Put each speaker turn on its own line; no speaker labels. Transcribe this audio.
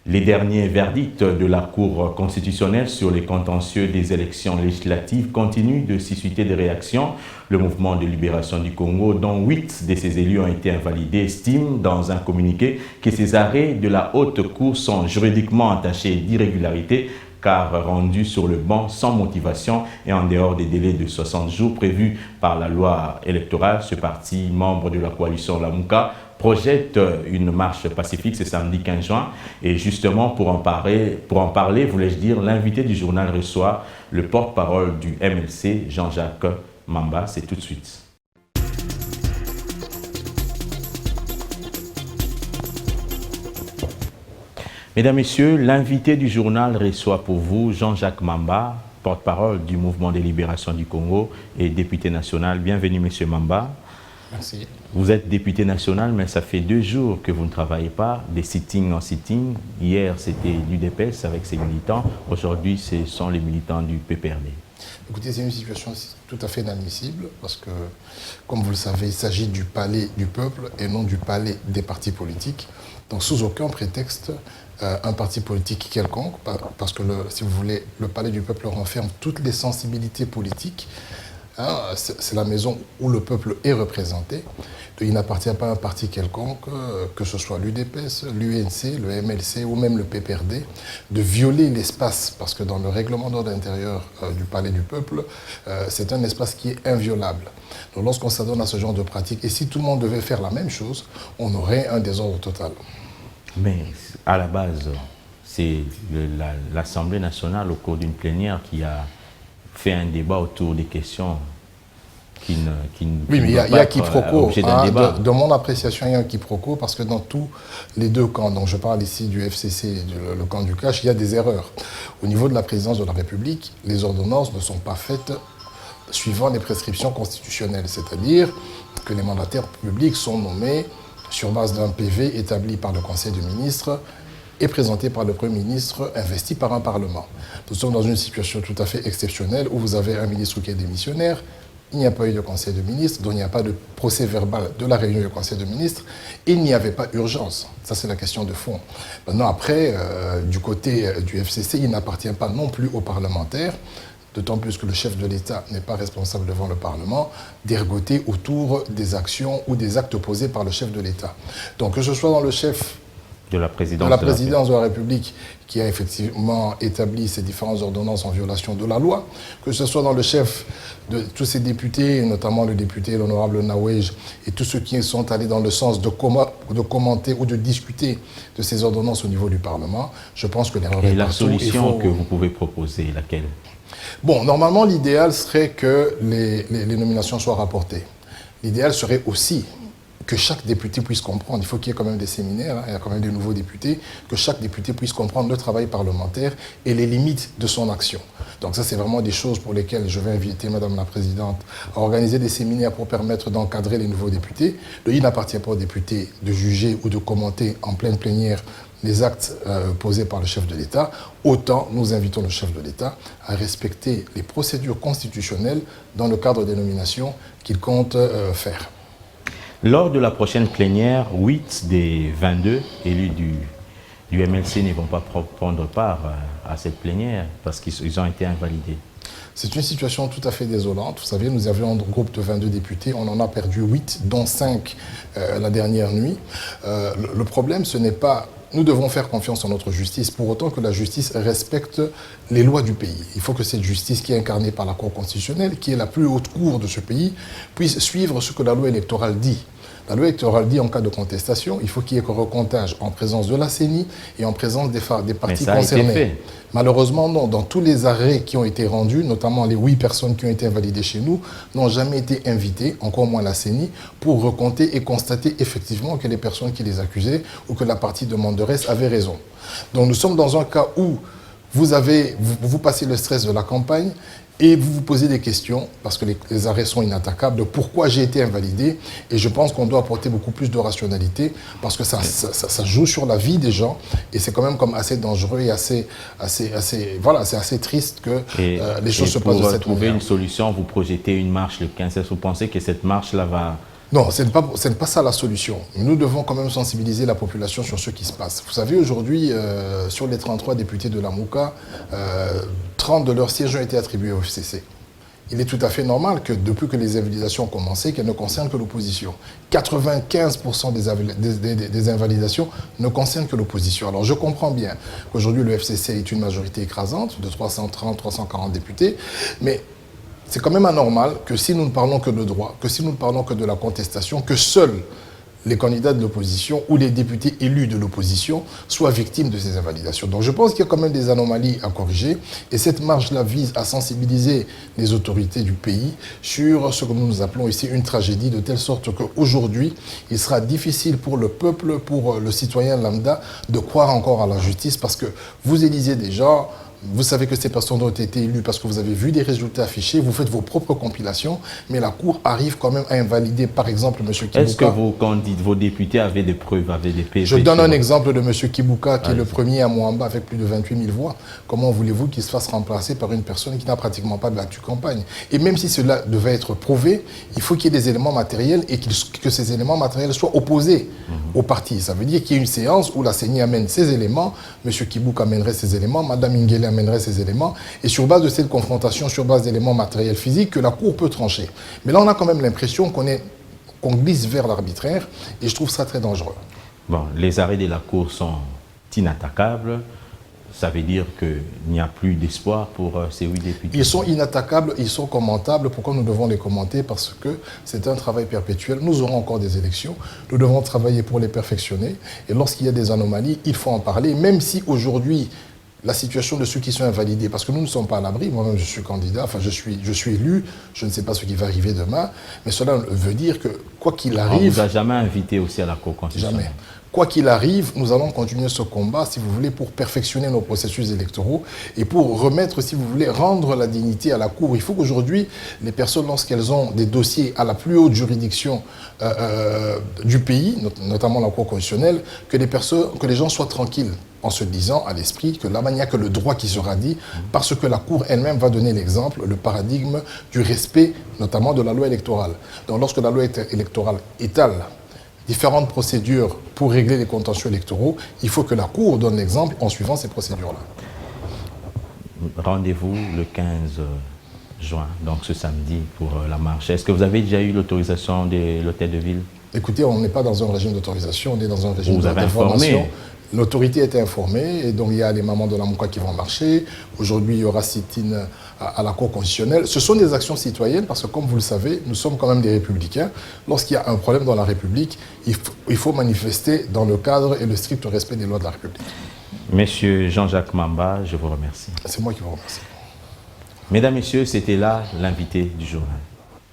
Les derniers verdicts de la Cour constitutionnelle sur les contentieux des élections législatives continuent de susciter des réactions. Le mouvement de libération du Congo, dont 8 de ses élus ont été invalidés, estime dans un communiqué que ces arrêts de la Haute Cour sont juridiquement entachés d'irrégularités car rendus sur le banc sans motivation et en dehors des délais de 60 jours prévus par la loi électorale. Ce parti, membre de la coalition Lamuka, projette une marche pacifique ce samedi 15 juin. Et justement, pour en parler, voulais-je dire, l'invité du journal reçoit le porte-parole du MLC, Jean-Jacques Mamba. C'est tout de suite. Mesdames, Messieurs, l'invité du journal reçoit pour vous Jean-Jacques Mamba, porte-parole du Mouvement de libération du Congo et député national. Bienvenue, Monsieur Mamba.
Merci.
Vous êtes député national, mais ça fait 2 jours que vous ne travaillez pas, des sittings en sitting. Hier, c'était l'UDPS avec ses militants. Aujourd'hui, ce sont les militants du PPRD.
Écoutez, c'est une situation tout à fait inadmissible parce que, comme vous le savez, il s'agit du palais du peuple et non du palais des partis politiques. Donc, sous aucun prétexte, un parti politique quelconque, parce que, si vous voulez, le palais du peuple renferme toutes les sensibilités politiques. C'est la maison où le peuple est représenté. Il n'appartient pas à un parti quelconque, que ce soit l'UDPS, l'UNC, le MLC ou même le PPRD, de violer l'espace, parce que dans le règlement d'ordre intérieur du palais du peuple, c'est un espace qui est inviolable. Donc lorsqu'on s'adonne à ce genre de pratique, et si tout le monde devait faire la même chose, on aurait un désordre total.
Mais à la base, c'est l'Assemblée nationale, au cours d'une plénière, qui a fait un débat autour des questions qui ne
oui, mais il y a quiproquo. De mon appréciation, il y a un quiproquo parce que dans tous les deux camps, donc je parle ici du FCC, le camp du clash, il y a des erreurs. Au niveau de la présidence de la République, les ordonnances ne sont pas faites suivant les prescriptions constitutionnelles, c'est-à-dire que les mandataires publics sont nommés sur base d'un PV établi par le Conseil des ministres et présenté par le Premier ministre, investi par un Parlement. Nous sommes dans une situation tout à fait exceptionnelle où vous avez un ministre qui est démissionnaire, il n'y a pas eu de Conseil de ministres, donc il n'y a pas de procès verbal de la réunion du Conseil de ministres, et il n'y avait pas urgence. Ça, c'est la question de fond. Maintenant, après, du côté du FCC, il n'appartient pas non plus aux parlementaires, d'autant plus que le chef de l'État n'est pas responsable devant le Parlement, d'ergoter autour des actions ou des actes posés par le chef de l'État. Donc, que ce soit dans le chef de la présidence de la République qui a effectivement établi ces différentes ordonnances en violation de la loi, que ce soit dans le chef de tous ces députés, notamment le député, l'honorable Nawej, et tous ceux qui sont allés dans le sens de commenter ou de discuter de ces ordonnances au niveau du Parlement, je pense que l'erreur est partout.
Et la solution que vous pouvez proposer, laquelle?
Bon, normalement, l'idéal serait que les nominations soient rapportées. L'idéal serait aussi que chaque député puisse comprendre, il faut qu'il y ait quand même des séminaires, il y a quand même des nouveaux députés, que chaque député puisse comprendre le travail parlementaire et les limites de son action. Donc ça, c'est vraiment des choses pour lesquelles je vais inviter Madame la Présidente à organiser des séminaires pour permettre d'encadrer les nouveaux députés. Il n'appartient pas aux députés de juger ou de commenter en pleine plénière les actes posés par le chef de l'État. Autant nous invitons le chef de l'État à respecter les procédures constitutionnelles dans le cadre des nominations qu'il compte faire.
Lors de la prochaine plénière, 8 des 22 élus du MLC ne vont pas prendre part à cette plénière parce qu'ils ont été invalidés.
C'est une situation tout à fait désolante. Vous savez, nous avions un groupe de 22 députés, on en a perdu 8, dont 5 la dernière nuit. Le problème, ce n'est pas... Nous devons faire confiance en notre justice, pour autant que la justice respecte les lois du pays. Il faut que cette justice qui est incarnée par la Cour constitutionnelle, qui est la plus haute cour de ce pays, puisse suivre ce que la loi électorale dit. La loi électorale dit en cas de contestation, il faut qu'il y ait recomptage en présence de la CENI et en présence des partis concernés. Malheureusement, non. Dans tous les arrêts qui ont été rendus, notamment les 8 personnes qui ont été invalidées chez nous, n'ont jamais été invitées, encore moins la CENI, pour recompter et constater effectivement que les personnes qui les accusaient ou que la partie demanderesse avaient raison. Donc nous sommes dans un cas où vous passez le stress de la campagne et vous vous posez des questions, parce que les arrêts sont inattaquables, de pourquoi j'ai été invalidé. Et je pense qu'on doit apporter beaucoup plus de rationalité, parce que ça joue sur la vie des gens, et c'est quand même comme assez dangereux et voilà, c'est assez triste que les choses se passent de cette manière.
Pour trouver une solution, vous projetez une marche le 15. Est-ce que vous pensez que cette marche-là
Non, ce n'est pas ça la solution. Nous devons quand même sensibiliser la population sur ce qui se passe. Vous savez, aujourd'hui, sur les 33 députés de la Mouka, 30 de leurs sièges ont été attribués au FCC. Il est tout à fait normal que depuis que les invalidations ont commencé, qu'elles ne concernent que l'opposition. 95% des invalidations ne concernent que l'opposition. Alors je comprends bien qu'aujourd'hui le FCC est une majorité écrasante de 330, 340 députés, mais c'est quand même anormal que si nous ne parlons que de droit, que si nous ne parlons que de la contestation, que seuls les candidats de l'opposition ou les députés élus de l'opposition soient victimes de ces invalidations. Donc je pense qu'il y a quand même des anomalies à corriger et cette marche-là vise à sensibiliser les autorités du pays sur ce que nous appelons ici une tragédie, de telle sorte qu'aujourd'hui, il sera difficile pour le peuple, pour le citoyen lambda, de croire encore à la justice parce que vous élisez des gens. Vous savez que ces personnes ont été élues parce que vous avez vu des résultats affichés, vous faites vos propres compilations, mais la Cour arrive quand même à invalider, par exemple, M. Kibuka.
Est-ce que vos députés avaient des preuves, avaient des PV?
Je donne un exemple de M. Kibuka, qui est le premier à Moamba avec plus de 28 000 voix. Comment voulez-vous qu'il se fasse remplacer par une personne qui n'a pratiquement pas battu campagne? Et même si cela devait être prouvé, il faut qu'il y ait des éléments matériels et que ces éléments matériels soient opposés au parti. Ça veut dire qu'il y ait une séance où la CENI amène ses éléments, M. Kibuka amènerait ses éléments, Mme Ingele amènerait ces éléments, et sur base de cette confrontation, sur base d'éléments matériels physiques, que la Cour peut trancher. Mais là, on a quand même l'impression qu'on glisse vers l'arbitraire, et je trouve ça très dangereux.
Bon, les arrêts de la Cour sont inattaquables. Ça veut dire qu'il n'y a plus d'espoir pour ces 8 députés.
Ils sont inattaquables, ils sont commentables. Pourquoi nous devons les commenter? Parce que c'est un travail perpétuel. Nous aurons encore des élections. Nous devons travailler pour les perfectionner. Et lorsqu'il y a des anomalies, il faut en parler, même si aujourd'hui, la situation de ceux qui sont invalidés, parce que nous ne sommes pas à l'abri. Moi-même, je suis candidat, enfin, je suis élu, je ne sais pas ce qui va arriver demain, mais cela veut dire que, quoi qu'il arrive...
On ne vous a jamais invité aussi à la Cour constitutionnelle?
Jamais. Quoi qu'il arrive, nous allons continuer ce combat, si vous voulez, pour perfectionner nos processus électoraux et pour remettre, si vous voulez, rendre la dignité à la Cour. Il faut qu'aujourd'hui, les personnes, lorsqu'elles ont des dossiers à la plus haute juridiction du pays, notamment la Cour constitutionnelle, que les gens soient tranquilles en se disant à l'esprit que là-bas, il n'y a que le droit qui sera dit, parce que la Cour elle-même va donner l'exemple, le paradigme du respect, notamment de la loi électorale. Donc lorsque la loi électorale étale différentes procédures pour régler les contentieux électoraux, il faut que la Cour donne l'exemple en suivant ces procédures-là.
Rendez-vous le 15 juin, donc ce samedi, pour la marche. Est-ce que vous avez déjà eu l'autorisation de l'hôtel de ville? Écoutez,
on n'est pas dans un régime d'autorisation, on est dans un régime
d'information. Vous avez informé?
L'autorité est informée, et donc il y a les mamans de la Mouka qui vont marcher. Aujourd'hui, il y aura sit-in à la Cour constitutionnelle. Ce sont des actions citoyennes parce que, comme vous le savez, nous sommes quand même des républicains. Lorsqu'il y a un problème dans la République, il faut manifester dans le cadre et le strict respect des lois de la République.
Monsieur Jean-Jacques Mamba, je vous remercie.
C'est moi qui vous remercie.
Mesdames, Messieurs, c'était là l'invité du journal.